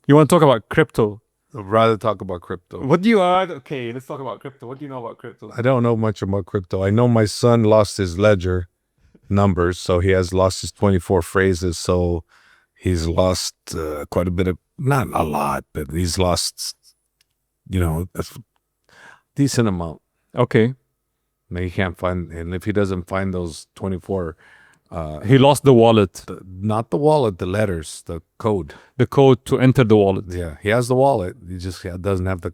You want to talk about crypto? I'd rather talk about crypto. What do you add? Okay, let's talk about crypto. What do you know about crypto? I don't know much about crypto. I know my son lost his ledger numbers, so he has lost his 24 phrases. So he's lost quite a bit of, not a lot, but he's lost, a decent amount. Okay. And he can't find, and if he doesn't find those 24, he lost the wallet. Not the wallet, the letters, the code. The code to enter the wallet. Yeah, he has the wallet. He just doesn't have the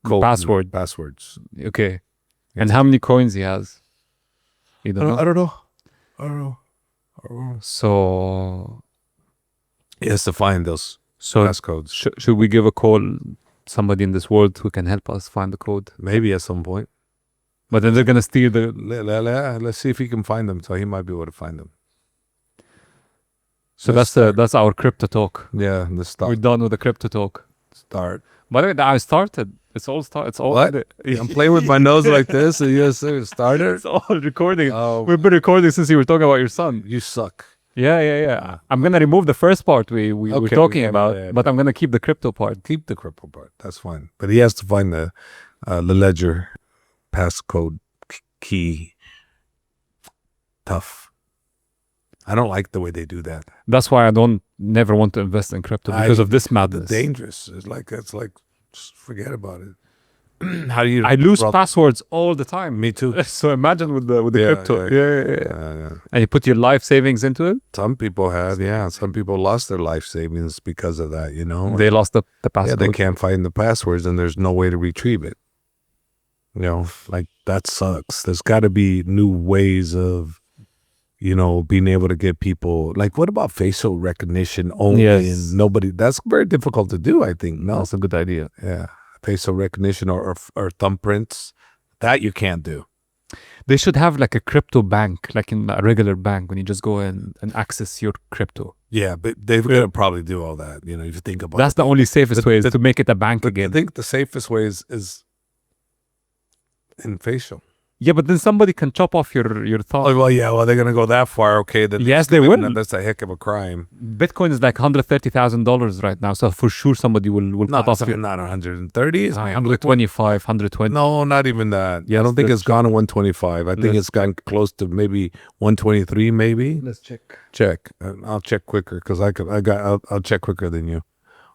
code. Passwords. Okay. And how many coins he has? You don't know? I don't know. So he has to find those passcodes. Should we give a call somebody in this world who can help us find the code? Maybe at some point. But then they're gonna steal the. Let's see if he can find them. So he might be able to find them. So that's our crypto talk. Yeah, let's start. We're done with the crypto talk. Start. By the way, I started. It's all start. It's all. What? I'm playing with my nose like this, and you started. It's all recording. Oh, we've been recording since you were talking about your son. You suck. Yeah. I'm gonna remove the first part we were talking about, but I'm gonna keep the crypto part. Keep the crypto part. That's fine. But he has to find the ledger passcode key. Tough. I don't like the way they do that. That's why I never want to invest in crypto because of this madness. It's dangerous. It's like just forget about it. How do you? I lose passwords all the time. Me too. So imagine with the crypto. Yeah. And you put your life savings into it. Some people have. Yeah. Some people lost their life savings because of that. They lost the password. Yeah, they can't find the passwords, and there's no way to retrieve it. Like that sucks. There's got to be new ways of, being able to get people. Like, what about facial recognition only? Yes. And nobody. That's very difficult to do. I think. No, that's a good idea. Yeah, facial recognition or thumbprints. That you can't do. They should have like a crypto bank, like in a regular bank, when you just go in and access your crypto. Yeah, but they're gonna probably do all that. If you think about that's it. The only safest way is to make it a bank again. I think the safest way is in facial. Yeah, but then somebody can chop off your thumb. Oh, well, yeah, they're going to go that far. Okay, then yes, they will. That's a heck of a crime. Bitcoin is like $130,000 right now, so for sure somebody will cut off your... Not 130. It's 125, 120. No, not even that. Yeah, I don't think it's gone to 125. I think it's gone close to maybe 123, maybe. Let's check. I'll check quicker because I'll check quicker than you.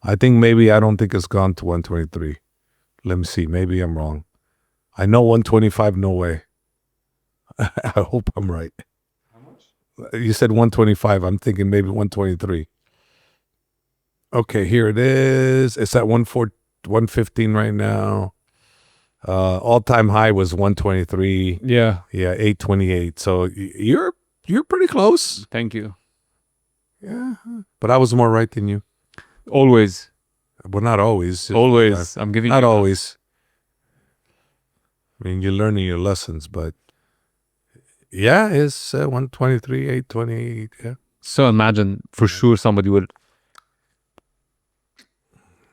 I don't think it's gone to 123. Let me see. Maybe I'm wrong. I know 125, no way. I hope I'm right. How much? You said 125. I'm thinking maybe 123. Okay, here it is. It's at 115 right now. All-time high was 123. Yeah. Yeah, 828. So you're pretty close. Thank you. Yeah. But I was more right than you. Always. Well, not always. Always. I'm giving not you always. I mean, you're learning your lessons, but yeah, it's 123, 828. Yeah. So imagine for sure somebody would.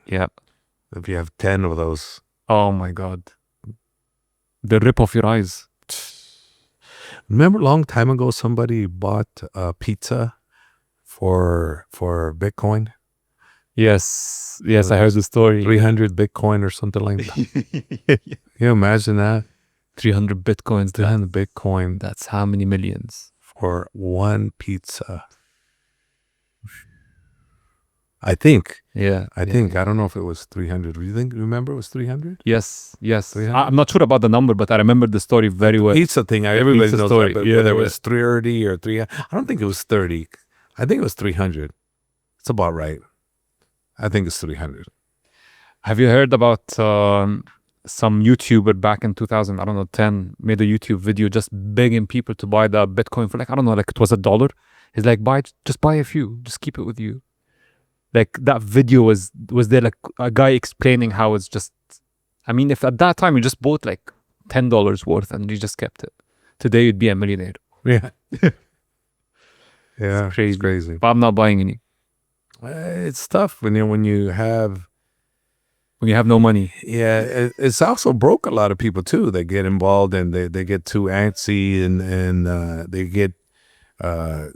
Yeah. If you have 10 of those. Oh my God. The rip off your eyes. Remember a long time ago, somebody bought pizza for Bitcoin? Yes, I heard the story. 300 Bitcoin or something like that. Yeah. You imagine that? 300 Bitcoins. 300 Bitcoin. That's how many millions? For one pizza. I think. Yeah. I think. I don't know if it was 300. Do you remember it was 300? Yes. 300? I'm not sure about the number, but I remember the story very well. Pizza thing. Everybody knows story. That, whether it was 30 or 300. I don't think it was 30. I think it was 300. It's about right. I think it's 300. Have you heard about some YouTuber back in 2010 made a YouTube video just begging people to buy the Bitcoin for like it was $1. He's like, just buy a few, just keep it with you. Like that video was there like a guy explaining how it's just. I mean, if at that time you just bought like $10 worth and you just kept it, today you'd be a millionaire. Yeah. Yeah, it's crazy. But I'm not buying any. It's tough when you have no money. Yeah, it's also broke a lot of people too. They get involved and they get too antsy and they get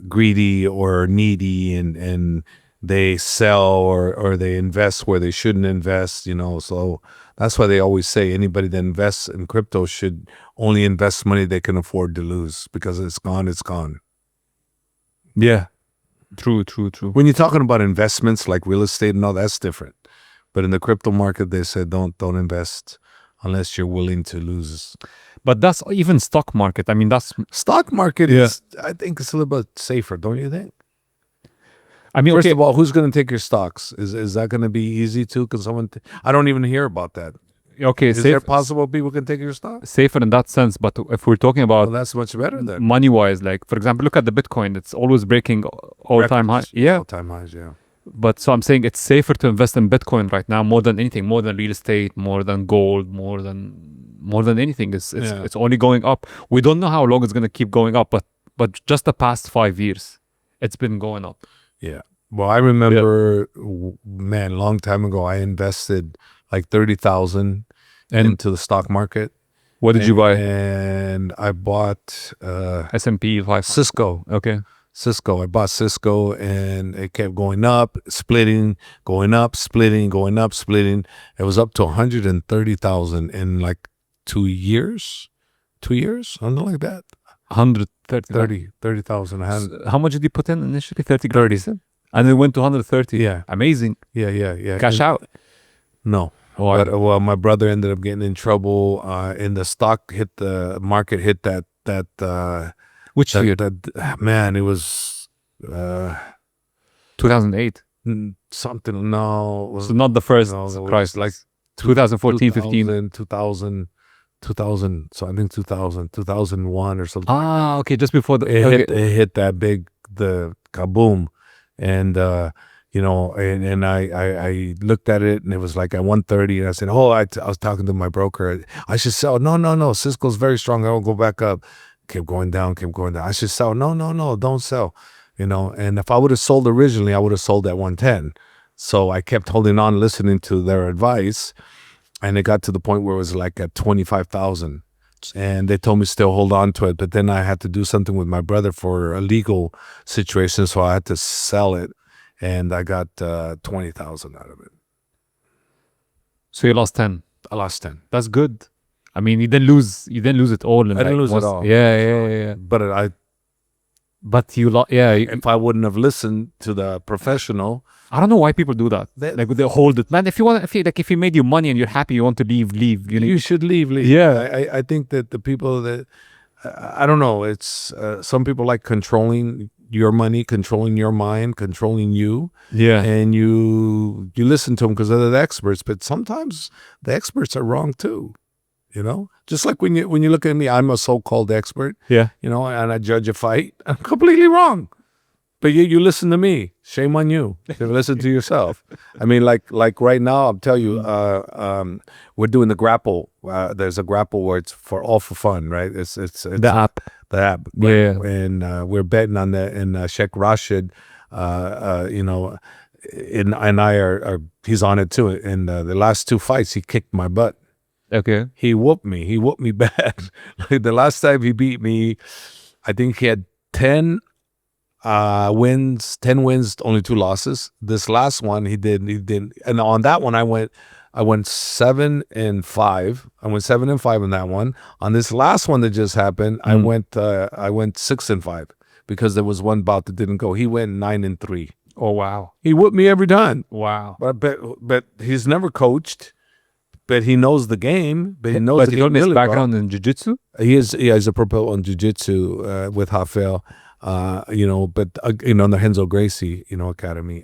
greedy or needy and they sell or they invest where they shouldn't invest, so that's why they always say anybody that invests in crypto should only invest money they can afford to lose, because it's gone. Yeah. True. When you're talking about investments like real estate and all, that's different. But in the crypto market, they said don't invest unless you're willing to lose. But that's even stock market. I mean, that's stock market is, I think it's a little bit safer, don't you think? I mean, first of all, who's going to take your stocks? Is that going to be easy too? Because I don't even hear about that. Okay, is there possible people can take your stock? Safer in that sense, but if we're talking about, well, that's much better then. Money-wise, like for example, look at the Bitcoin; it's always breaking all-time high. Yeah, all-time highs. Yeah. But so I'm saying it's safer to invest in Bitcoin right now more than anything, more than real estate, more than gold, more than anything. It's only going up. We don't know how long it's going to keep going up, but just the past 5 years, it's been going up. Yeah. Well, I remember, man, a long time ago, I invested like 30,000 into the stock market. What did you buy? And I bought S&P 500. Cisco. Okay. Cisco. I bought Cisco, and it kept going up, splitting, going up, splitting, going up, splitting. It was up to 130,000 in like 2 years. 2 years, something like that. 30,000. How much did you put in initially? 30. And it went to 130. Yeah. Amazing. Yeah. Cash out? No. Oh, but, well, my brother ended up getting in trouble. And the stock market hit that. Which year? Man, it was 2008. Something. No, it was so not the first crisis. Like 2014, 15, 2000. So I think 2001 or something. Ah, okay, just before it hit that big, the kaboom. And and I looked at it, and it was like at 130, and I said, I was talking to my broker, I should sell. No, Cisco's very strong, I will go back up. Kept going down. I should sell. No, don't sell. And if I would have sold originally, I would have sold at 110. So I kept holding on, listening to their advice, and it got to the point where it was like at 25,000. And they told me still hold on to it, but then I had to do something with my brother for a legal situation, so I had to sell it, and I got 20,000 out of it. So you lost 10. I lost 10. That's good. I mean, you didn't lose it all. I didn't lose it all. Yeah. But you lost. Yeah. If I wouldn't have listened to the professional, I don't know why people do that. They hold it, man. If you made your money and you're happy, you want to leave. You should leave. Yeah. I think that the people that I don't know. It's some people like controlling your money, controlling your mind, controlling you. Yeah. And you listen to them because they're the experts, but sometimes the experts are wrong too. Just like when you look at me, I'm a so-called expert. Yeah. And I judge a fight. I'm completely wrong. But you listen to me. Shame on you. Listen to yourself. I mean, like right now, I'll tell you, we're doing the grapple. There's a grapple where it's all for fun, right? It's the app. The app. Yeah. And we're betting on that. And Sheikh Rashid, and I are he's on it too. And the last 2 fights, he kicked my butt. Okay. He whooped me bad. Like the last time he beat me, I think he had 10 wins, only 2 losses. This last one he did, and on that one I went 7-5. I went 7-5 on that one. On this last one that just happened, I went 6-5 because there was one bout that didn't go. He went 9-3. Oh wow. He whooped me every time. Wow. But he's never coached. But he knows the game. But he knows. But he has background in jiu-jitsu. He's a pro in jiu-jitsu with Javier. But in the Renzo Gracie, academy.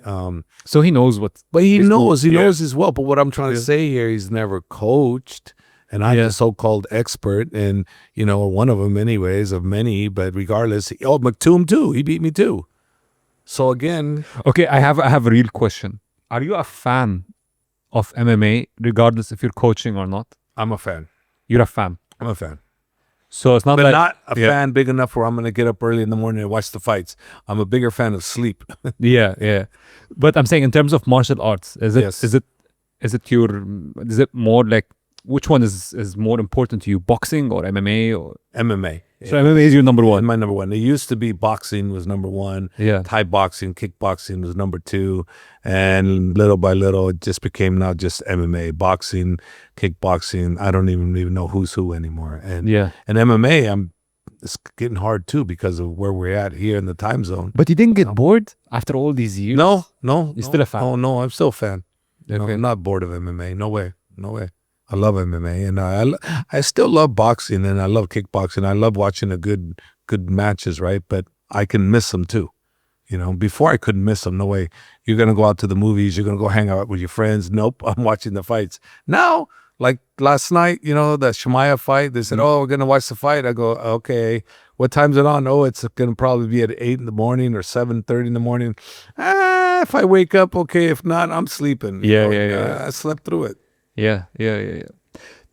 So he knows what. But he knows as well. But what I'm trying to say here, he's never coached, and I'm the so-called expert, and one of them, anyways, of many. But regardless, McToom too. He beat me too. So again, okay, I have a real question. Are you a fan of MMA, regardless if you're coaching or not? I'm a fan. You're a fan. I'm a fan. So it's not but like not a fan big enough where I'm going to get up early in the morning and watch the fights. I'm a bigger fan of sleep. yeah. But I'm saying in terms of martial arts, is it more like, which one is more important to you, boxing or MMA or MMA? So MMA is your number one. My number one. It used to be boxing was number one. Yeah. Thai boxing, kickboxing was number two. And little by little, it just became now just MMA. Boxing, kickboxing. I don't even know who's who anymore. And MMA, it's getting hard too because of where we're at here in the time zone. But you didn't get bored after all these years? No. You're still a fan? Oh, no, I'm still a fan. Okay. No, I'm not bored of MMA. No way. I love MMA, and I still love boxing, and I love kickboxing. I love watching the good matches, right? But I can miss them too. Before I couldn't miss them. No way. You're gonna go out to the movies. You're gonna go hang out with your friends. Nope. I'm watching the fights now. Like last night, the Chimaev fight. They said, "Oh, we're gonna watch the fight." I go, "Okay. What time's it on?" "Oh, it's gonna probably be at 8 in the morning or 7:30 in the morning." If I wake up, okay. If not, I'm sleeping. Yeah. I slept through it. Yeah.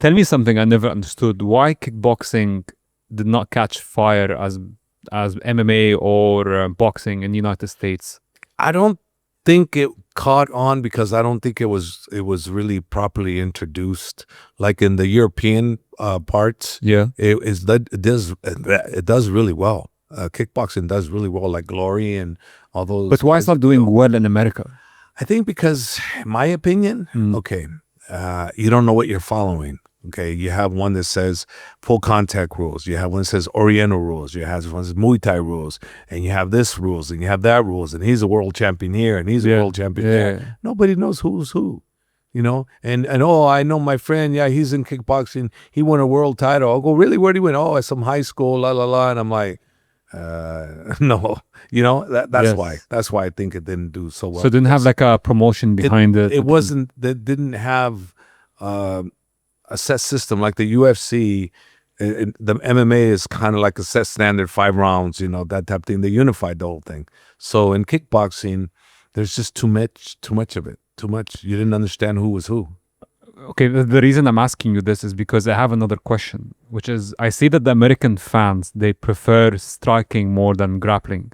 Tell me something I never understood. Why kickboxing did not catch fire as MMA or boxing in the United States? I don't think it caught on because I don't think it was really properly introduced. Like in the European parts, it does really well. Kickboxing does really well, like Glory and all those. But why it's not doing well in America? I think because, in my opinion, okay, you don't know what you're following. Okay, you have one that says full contact rules. You have one that says Oriental rules. You have one that says Muay Thai rules. And you have this rules and you have that rules. And he's a world champion here and he's a world champion there. Nobody knows who's who, And oh, I know my friend. Yeah, he's in kickboxing. He won a world title. I'll go, really? Where'd he win? Oh, at some high school, la la la. And I'm like, no, that's why. That's why I think it didn't do so well. So it didn't have like a promotion behind it. It wasn't. That didn't have a set system like the UFC. The MMA is kind of like a set standard 5 rounds. That type of thing. They unified the whole thing. So in kickboxing, there's just too much of it. Too much. You didn't understand who was who. Okay, the reason I'm asking you this is because I have another question, which is I see that the American fans, they prefer striking more than grappling,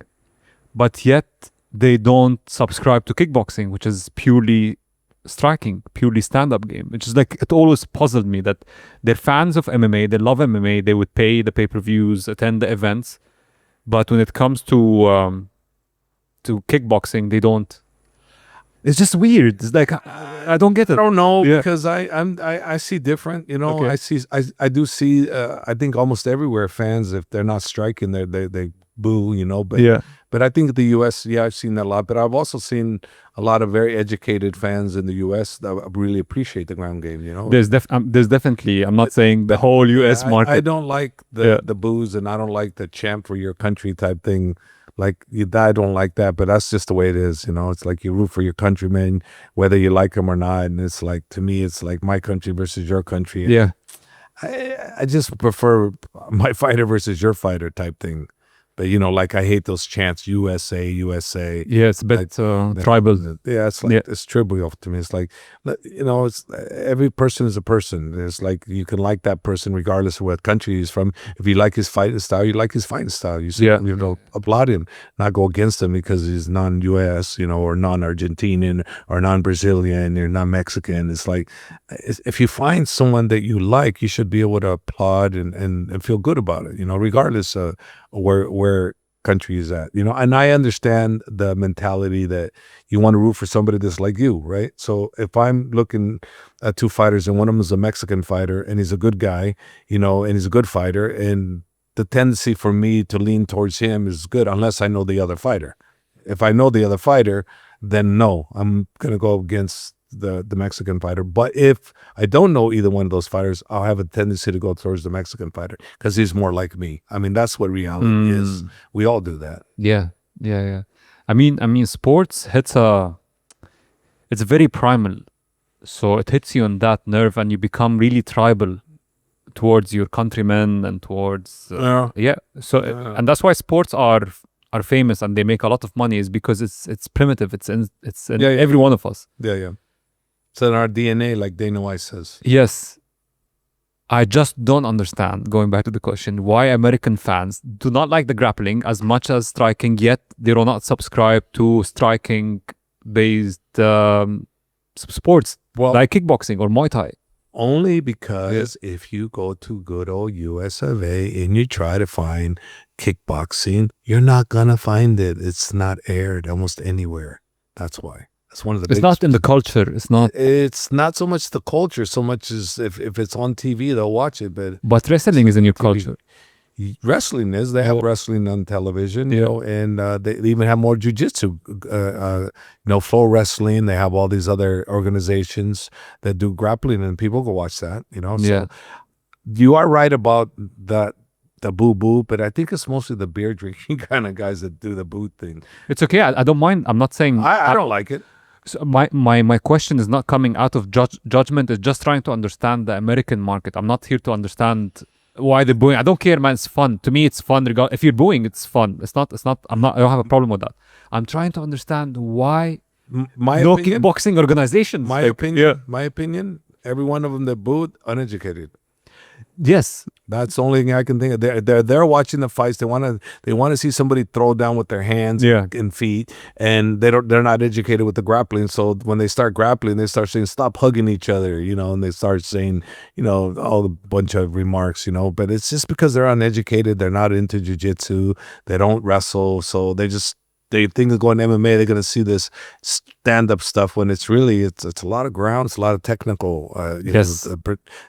but yet they don't subscribe to kickboxing, which is purely striking, purely stand-up game, which is like, it always puzzled me that they're fans of MMA, they love MMA, they would pay the pay-per-views, attend the events, but when it comes to kickboxing, they don't. It's just weird. It's like I don't get it. I don't know because I see different. Okay. I do see. I think almost everywhere fans, if they're not striking, they boo. But I think the U.S. I've seen that a lot. But I've also seen a lot of very educated fans in the U.S. that really appreciate the ground game. There's definitely. I'm not saying the whole U.S. market. I don't like the boos, and I don't like the champ for your country type thing. Like, I don't like that, but that's just the way it is, It's like you root for your countrymen, whether you like them or not. And it's like, to me, it's like my country versus your country. Yeah. I just prefer my fighter versus your fighter type thing. But, like I hate those chants, USA, USA. Yeah, it's a bit tribal. Yeah, it's like, it's trivial to me. It's like, it's every person is a person. It's like you can like that person regardless of what country he's from. If you like his fighting style, you like his fighting style. You applaud him, not go against him because he's non-US, or non-Argentinian or non-Brazilian or non-Mexican. It's like, if you find someone that you like, you should be able to applaud and feel good about it, regardless of where country is at, and I understand the mentality that you want to root for somebody that's like you, right? So if I'm looking at 2 fighters and one of them is a Mexican fighter and he's a good guy, and he's a good fighter, and the tendency for me to lean towards him is good unless I know the other fighter. If I know the other fighter, then no, I'm going to go against the Mexican fighter. But if I don't know either one of those fighters, I'll have a tendency to go towards the Mexican fighter because he's more like me. I mean, that's what reality is. We all do that. Yeah. I mean, sports it's very primal. So it hits you on that nerve and you become really tribal towards your countrymen and towards So and that's why sports are famous and they make a lot of money, is because it's primitive. It's in every one of us. Yeah. It's in our DNA, like Dana White says. Yes. I just don't understand, going back to the question, why American fans do not like the grappling as much as striking, yet they do not subscribe to striking-based sports like kickboxing or Muay Thai. Only because if you go to good old US of A and you try to find kickboxing, you're not gonna find it. It's not aired almost anywhere. That's why. That's one of the It's big not in the culture. It's not so much the culture, so much as if it's on TV, they'll watch it. But wrestling is in your culture. Wrestling is. They have wrestling on television, you know, and they even have more jujitsu, you know, flow wrestling. They have all these other organizations that do grappling, and people go watch that, you know. So you are right about the boo-boo, but I think it's mostly the beer drinking kind of guys that do the boo thing. It's okay. I don't mind. I'm not saying I don't like it. So my question is not coming out of judgment. It's just trying to understand the American market. I'm not here to understand why they're booing. I don't care, man. It's fun. To me, it's fun. If you're booing, it's fun. It's not. I don't have a problem with that. I'm trying to understand why kickboxing organizations. My opinion. Every one of them that booed, uneducated. Yes, that's the only thing I can think of. They're watching the fights. They want to see somebody throw down with their hands and feet, and they're not educated with the grappling. So when they start grappling, they start saying stop hugging each other, you know, and they start saying, you know, all a bunch of remarks, you know. But it's just because they're uneducated. They're not into jiu-jitsu. They don't wrestle, so they think they're going to MMA, they're going to see this stand-up stuff when it's really, it's a lot of ground, it's a lot of technical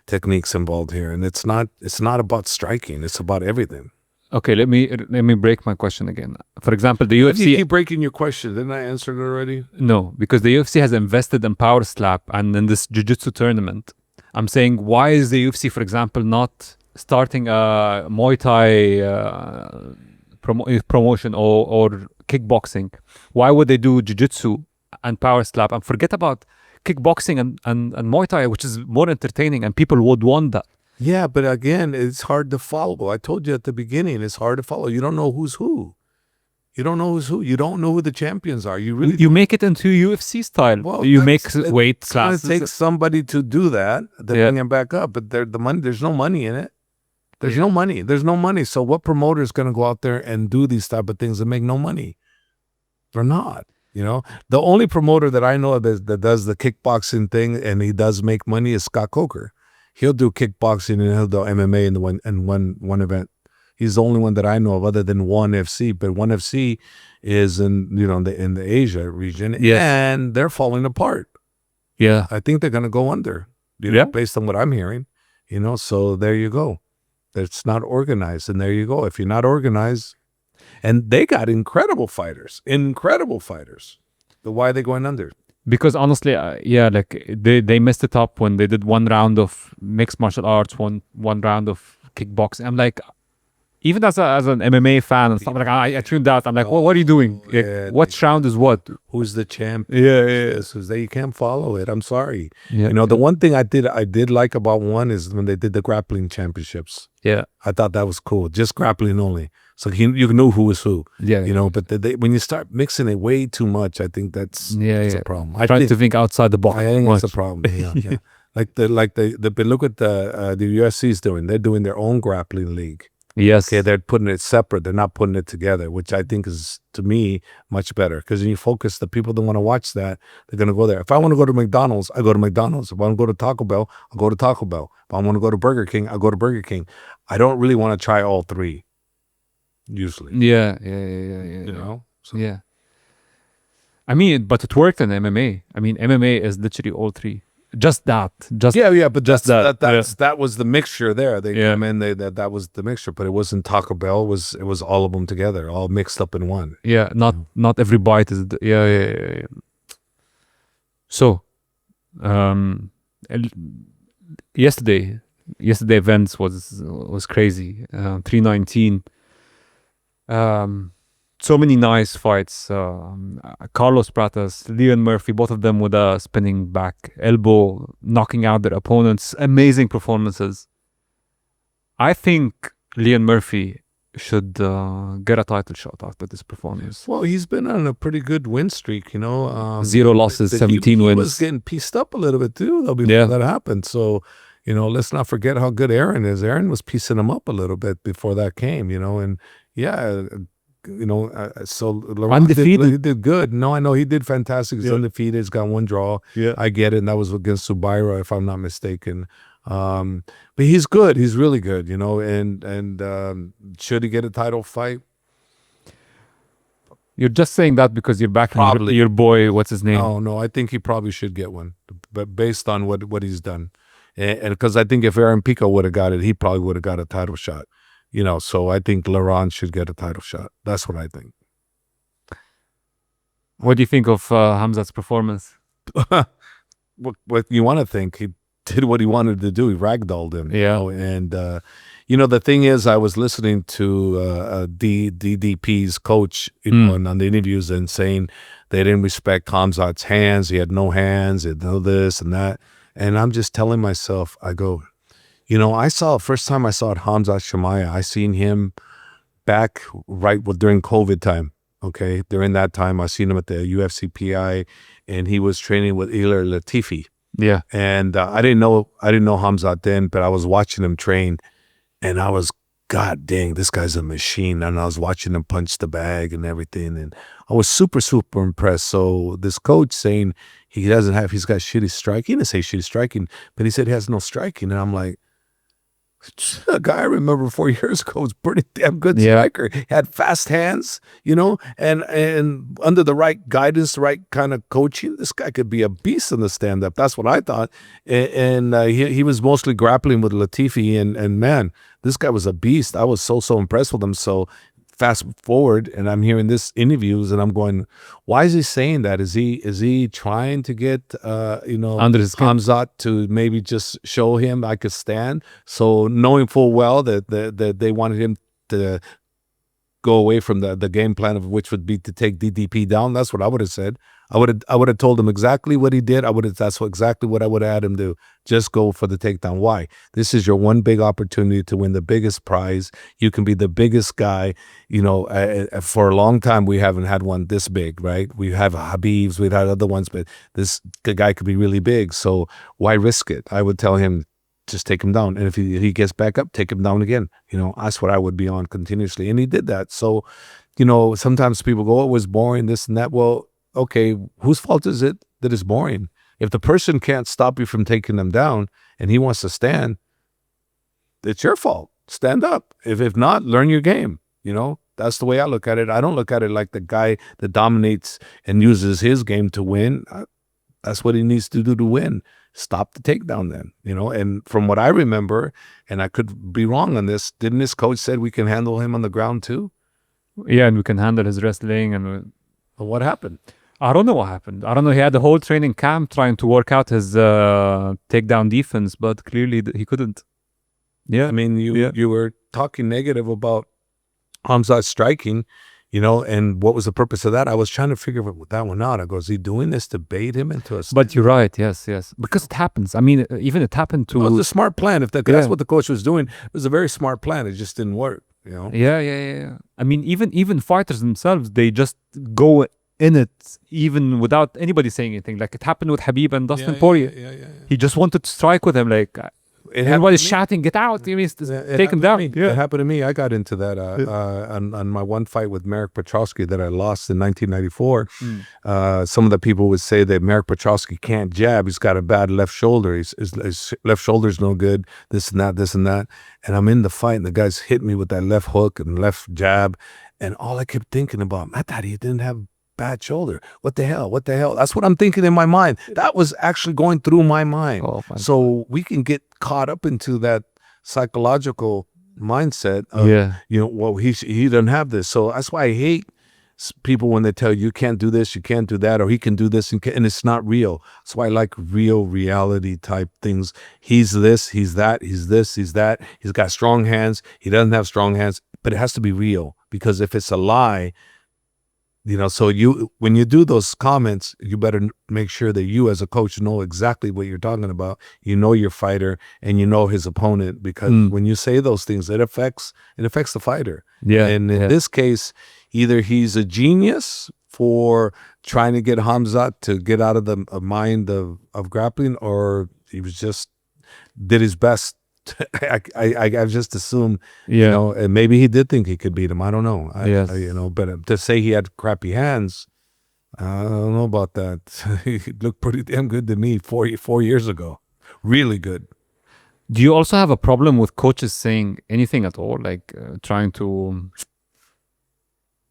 techniques involved here. And it's not about striking, it's about everything. Okay, let me break my question again. For example, the UFC... You keep breaking your question. Didn't I answer it already? No, because the UFC has invested in Power Slap and in this jiu-jitsu tournament. I'm saying, why is the UFC, for example, not starting a Muay Thai promotion or kickboxing? Why would they do jiu-jitsu and Power Slap and forget about kickboxing and Muay Thai, which is more entertaining and people would want that? Yeah, but again, it's hard to follow. I told you at the beginning, it's hard to follow. You don't know who's who. You don't know who's who. You don't know who the champions are. You make it into UFC style. Well, you make weight classes. It takes somebody to do that, bring them back up. But the money, there's no money in it. There's no money. There's no money. So what promoter is going to go out there and do these type of things and make no money? They're not. You know, the only promoter that I know that does the kickboxing thing and he does make money is Scott Coker. He'll do kickboxing and he'll do MMA in one event. He's the only one that I know of other than ONE FC. But ONE FC is in the Asia region, and they're falling apart. Yeah, I think they're going to go under. Based on what I'm hearing. You know, so there you go. It's not organized, and there you go. If you're not organized, and they got incredible fighters. But why are they going under? Because honestly, like they messed it up when they did one round of mixed martial arts, one round of kickboxing. I'm like, even as an MMA fan and stuff, like I tuned out. I'm like, what are you doing? What round is what? Who's the champ? You can't follow it. I'm sorry. The one thing I did like about ONE is when they did the grappling championships. Yeah, I thought that was cool. Just grappling only, so you knew who was who. But when you start mixing it way too much, I think that's a problem. I try to think outside the box. I think that's a problem. Yeah. But look what the UFC is doing. They're doing their own grappling league. Yes. Okay, they're putting it separate. They're not putting it together, which I think is, to me, much better. Because when you focus, the people that want to watch that, they're going to go there. If I want to go to McDonald's, I go to McDonald's. If I want to go to Taco Bell, I'll go to Taco Bell. If I want to go to Burger King, I'll go to Burger King. I don't really want to try all three, usually. Yeah. You know? So. Yeah. I mean, but it worked in MMA. I mean, MMA is literally all three. Just that. But that was the mixture there. They come in, that was the mixture, but it wasn't Taco Bell. It was all of them together, all mixed up in one. Yeah, not every bite is. Yeah. So, yesterday events was crazy. 319. So many nice fights. Carlos Pratas, Lerone Murphy, both of them with a spinning back elbow, knocking out their opponents. Amazing performances. I think Lerone Murphy should get a title shot after this performance. Well, he's been on a pretty good win streak, 0 losses, 17 wins. He was getting pieced up a little bit too, though, before that happened. So, let's not forget how good Aaron is. Aaron was piecing him up a little bit before that came, and So Lerone Undefeated. he did good. No, I know he did fantastic. He's undefeated. He's got one draw. Yeah. I get it. And that was against Subaira, if I'm not mistaken. But he's good. He's really good, and should he get a title fight? You're just saying that because you're backing Probably. your boy, what's his name? No, I think he probably should get one, but based on what he's done. And because I think if Aaron Pico would have got it, he probably would have got a title shot. So I think Lerone should get a title shot. That's what I think. What do you think of Khamzat's performance? What you want to think? He did what he wanted to do. He ragdolled him. Yeah. And the thing is, I was listening to DDP's coach on the interviews and saying they didn't respect Khamzat's hands. He had no hands. He had no this and that. And I'm just telling myself, I go, first time I saw Khamzat Chimaev, I seen him back during COVID time. Okay, during that time, I seen him at the UFC and he was training with Ilir Latifi. Yeah. And I didn't know Khamzat then, but I was watching him train, and I was, God dang, this guy's a machine. And I was watching him punch the bag and everything, and I was super, super impressed. So this coach saying he's got shitty striking. He didn't say shitty striking, but he said he has no striking, and I'm like, a guy I remember 4 years ago was pretty damn good striker. He had fast hands, and under the right guidance, the right kind of coaching, this guy could be a beast in the stand-up. That's what I thought. And he was mostly grappling with Latifi, and man, this guy was a beast. I was so impressed with him. So fast forward, and I'm hearing this interviews, and I'm going, why is he saying that? Is he trying to get Under his skin. Khamzat to maybe just show him I could stand? So knowing full well that they wanted him to go away from the game plan of which would be to take DDP down. That's what I would have said. I would have told him exactly what he did. Exactly what I would have had him do. Just go for the takedown. Why? This is your one big opportunity to win the biggest prize. You can be the biggest guy. For a long time we haven't had one this big, right? We have Habibs, we've had other ones, but the guy could be really big. So why risk it? I would tell him, just take him down. And if he gets back up, take him down again. That's what I would be on continuously. And he did that. So, sometimes people go, oh, it was boring, this and that. Well, okay, whose fault is it that it's boring? If the person can't stop you from taking them down and he wants to stand, it's your fault. Stand up. If not, learn your game. That's the way I look at it. I don't look at it like the guy that dominates and uses his game to win. That's what he needs to do to win. Stop the takedown then, and from what I remember, and I could be wrong on this, didn't this coach said we can handle him on the ground too? Yeah, and we can handle his wrestling. And Well, what happened? I don't know what happened. I don't know. He had the whole training camp trying to work out his takedown defense, but clearly he couldn't. Yeah. I mean, you were talking negative about Khamzat striking, and what was the purpose of that? I was trying to figure that one out. I go, is he doing this to bait him into a... But you're right. Yes. Because it happens. I mean, even it happened to... Well, it was a smart plan. If that's what the coach was doing, it was a very smart plan. It just didn't work, Yeah. I mean, even fighters themselves, they just go in it even without anybody saying anything. Like it happened with Habib and Dustin Poirier. Yeah. He just wanted to strike with him. Like everybody's shouting, "Get out!" He means take him down. It happened to me. I got into that on my one fight with Marek Petrosky that I lost in 1994. Some of the people would say that Marek Petrosky can't jab. He's got a bad left shoulder. His left shoulder's no good. This and that. And I'm in the fight, and the guys hit me with that left hook and left jab, and all I kept thinking about, I thought he didn't have bad shoulder. What the hell? That's what I'm thinking in my mind. That was actually going through my mind. So we can get caught up into that psychological mindset of, well, he doesn't have this. So that's why I hate people when they tell you can't do this, you can't do that, or he can do this, and it's not real. That's why I like real reality type things. He's this, he's that, he's this, he's that. He's got strong hands. He doesn't have strong hands, but it has to be real, because if it's a lie, so when you do those comments, you better make sure that you as a coach know exactly what you're talking about. You know your fighter and you know his opponent, because when you say those things, it affects the fighter. Yeah. And in this case, either he's a genius for trying to get Khamzat to get out of the mind of grappling, or he was just did his best I just assume, Yeah. and maybe he did think he could beat him. I don't know. Yes. But to say he had crappy hands, I don't know about that. He looked pretty damn good to me 4 years ago. Really good. Do you also have a problem with coaches saying anything at all, like trying to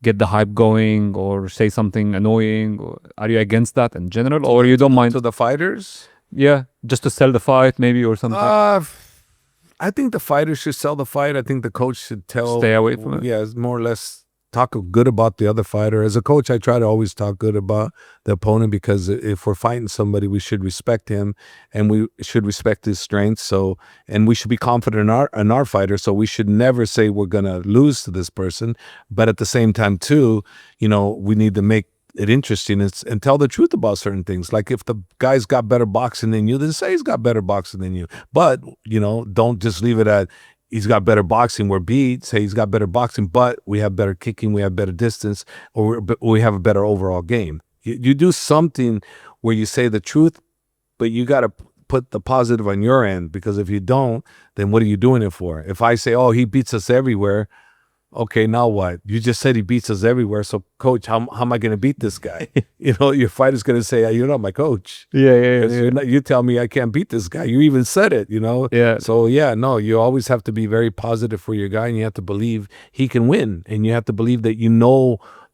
get the hype going or say something annoying? Or are you against that in general, or you don't mind? To the fighters? Yeah, just to sell the fight, maybe, or something. I think the fighter should sell the fight. I think the coach should Stay away from it. Yeah, more or less talk good about the other fighter. As a coach, I try to always talk good about the opponent, because if we're fighting somebody, we should respect him and we should respect his strengths. So, and we should be confident in our fighter. So we should never say we're gonna lose to this person. But at the same time, too, we need to make it interesting and tell the truth about certain things. Like if the guy's got better boxing than you, then say he's got better boxing than you. But don't just leave it at he's got better boxing. We're beat. Say he's got better boxing, but we have better kicking, we have better distance, or we have a better overall game. You do something where you say the truth, but you got to put the positive on your end, because if you don't, then what are you doing it for? If I say, oh, he beats us everywhere, okay, now what? You just said he beats us everywhere. So, coach, how am I going to beat this guy? Your fighter's going to say, you're not my coach. Yeah. You tell me I can't beat this guy. You even said it, Yeah. So, no, you always have to be very positive for your guy, and you have to believe he can win. And you have to believe that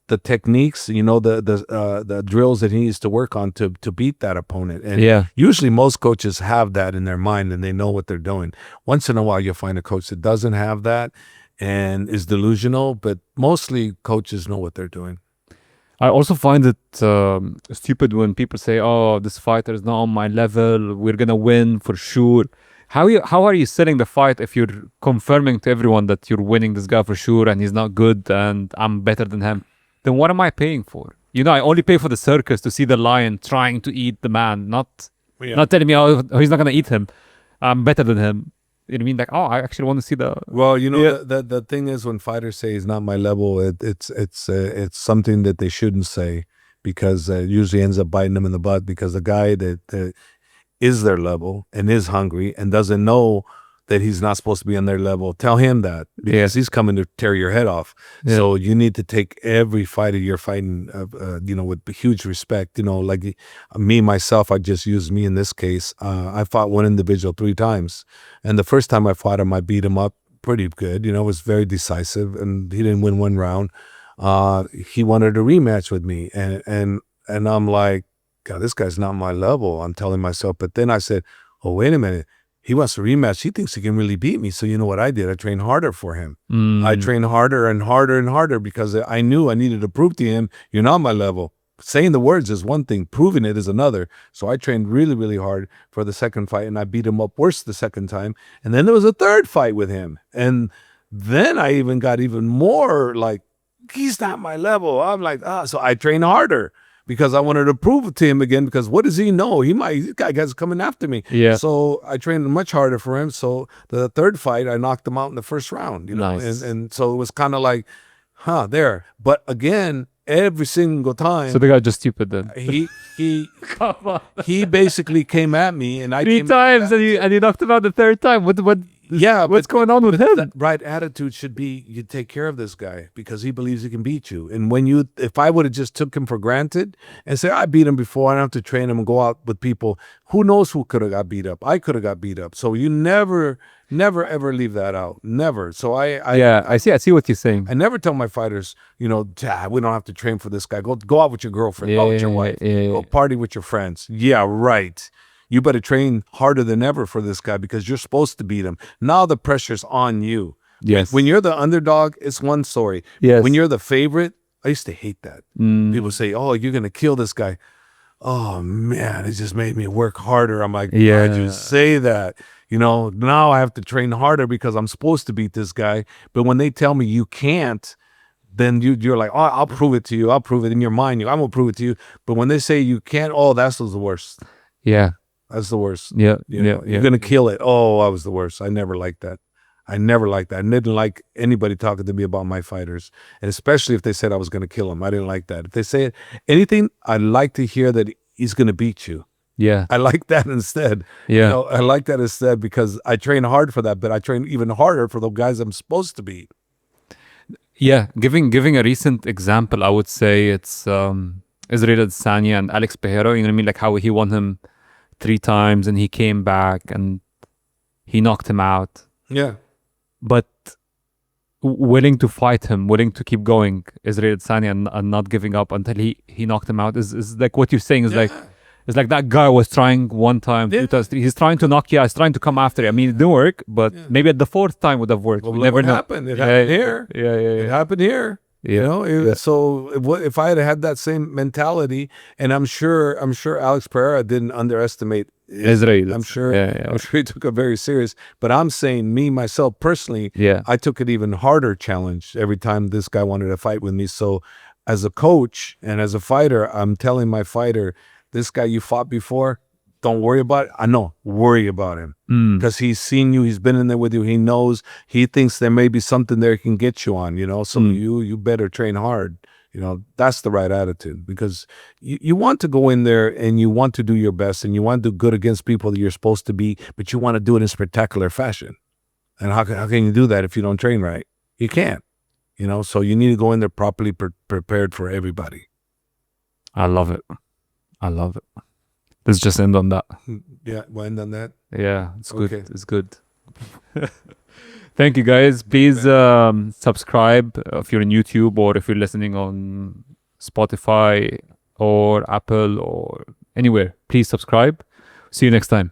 the techniques, the drills that he needs to work on to beat that opponent. And usually most coaches have that in their mind, and they know what they're doing. Once in a while, you'll find a coach that doesn't have that and is delusional, but mostly coaches know what they're doing. I also find it stupid when people say, oh, this fighter is not on my level, we're gonna win for sure. How are you selling the fight if you're confirming to everyone that you're winning this guy for sure and he's not good and I'm better than him? Then what am I paying for? I only pay for the circus to see the lion trying to eat the man, not telling me, oh, he's not gonna eat him, I'm better than him. You know what I mean? Like, oh, I actually want to see the... Well, the thing is, when fighters say he's not my level, it's something that they shouldn't say, because it usually ends up biting them in the butt, because the guy that is their level and is hungry and doesn't know that he's not supposed to be on their level, tell him that, because he's coming to tear your head off. So you need to take every fighter you're fighting, with huge respect. Like me, myself, I just use me in this case. I fought one individual 3 times. And the first time I fought him, I beat him up pretty good. It was very decisive, and he didn't win one round. He wanted a rematch with me. And I'm like, God, this guy's not my level, I'm telling myself. But then I said, oh, wait a minute. He wants a rematch. He thinks he can really beat me. So you know what I did? I trained harder for him. I trained harder and harder and harder, because I knew I needed to prove to him, you're not my level. Saying the words is one thing. Proving it is another. So I trained really, really hard for the second fight, and I beat him up worse the second time. And then there was a third fight with him. And then I even got even more like, he's not my level. I'm like, so I trained harder, because I wanted to prove it to him again, because what does he know? This guy's coming after me. Yeah. So I trained much harder for him. So the third fight, I knocked him out in the first round. Nice. And so it was kind of like, there. But again, every single time. So the guy just stupid then. Come on. He basically came at me, and I 3 times, and you knocked him out the third time. What's going on with him? The right attitude should be, you take care of this guy, because he believes he can beat you. And if I would have just took him for granted and say, I beat him before, I don't have to train him and go out with people, who knows who could have got beat up? I could have got beat up. So you never ever leave that out. Never. So I see what you're saying. I never tell my fighters, we don't have to train for this guy. Go out with your girlfriend, go out with your wife, go party with your friends. Yeah, right. You better train harder than ever for this guy, because you're supposed to beat him. Now the pressure's on you. Yes. When you're the underdog, it's one story. Yes. When you're the favorite, I used to hate that. People say, oh, you're going to kill this guy. Oh, man, it just made me work harder. I'm like, why'd you say that? Now I have to train harder, because I'm supposed to beat this guy. But when they tell me you can't, then you're like, oh, I'll prove it to you. I'll prove it in your mind. I'm going to prove it to you. But when they say you can't, oh, that's the worst. Yeah. That's the worst. Yeah. You're going to kill it. Oh, I was the worst. I never liked that. I didn't like anybody talking to me about my fighters. And especially if they said I was going to kill him. I didn't like that. If they say anything, I'd like to hear that he's going to beat you. Yeah. I like that instead. Yeah. I like that instead because I train hard for that, but I train even harder for the guys I'm supposed to beat. Yeah. Giving a recent example, I would say it's Israel Adesanya and Alex Pereira. You know what I mean? Like how he won him 3 times and he came back and he knocked him out. Yeah. But willing to fight him, willing to keep going, Israel Adesanya, and not giving up until he knocked him out is like what you're saying is like, it's like that guy was trying 1 time, 2 times, 3. He's trying to knock you out. He's trying to come after you. I mean, it didn't work, but maybe at the 4th time would have worked. Well, We look never what know. happened. It happened here. Yeah. It happened here. Yeah. So if I had that same mentality, and I'm sure Alex Pereira didn't underestimate Israel. I'm sure Yeah. he took it very serious. But I'm saying myself personally, Yeah. I took it even harder challenge every time this guy wanted to fight with me. So as a coach and as a fighter, I'm telling my fighter, this guy you fought before, don't worry about it. I know, worry about him. Because he's seen you, he's been in there with you, he knows, he thinks there may be something there he can get you on, so you better train hard. That's the right attitude, because you want to go in there and you want to do your best and you want to do good against people that you're supposed to be, but you want to do it in spectacular fashion. And how can you do that if you don't train right? You can't, so you need to go in there properly prepared for everybody. I love it. Let's just end on that. Yeah, we'll end on that. Yeah, it's good. Okay. It's good. Thank you, guys. Please subscribe if you're on YouTube or if you're listening on Spotify or Apple or anywhere. Please subscribe. See you next time.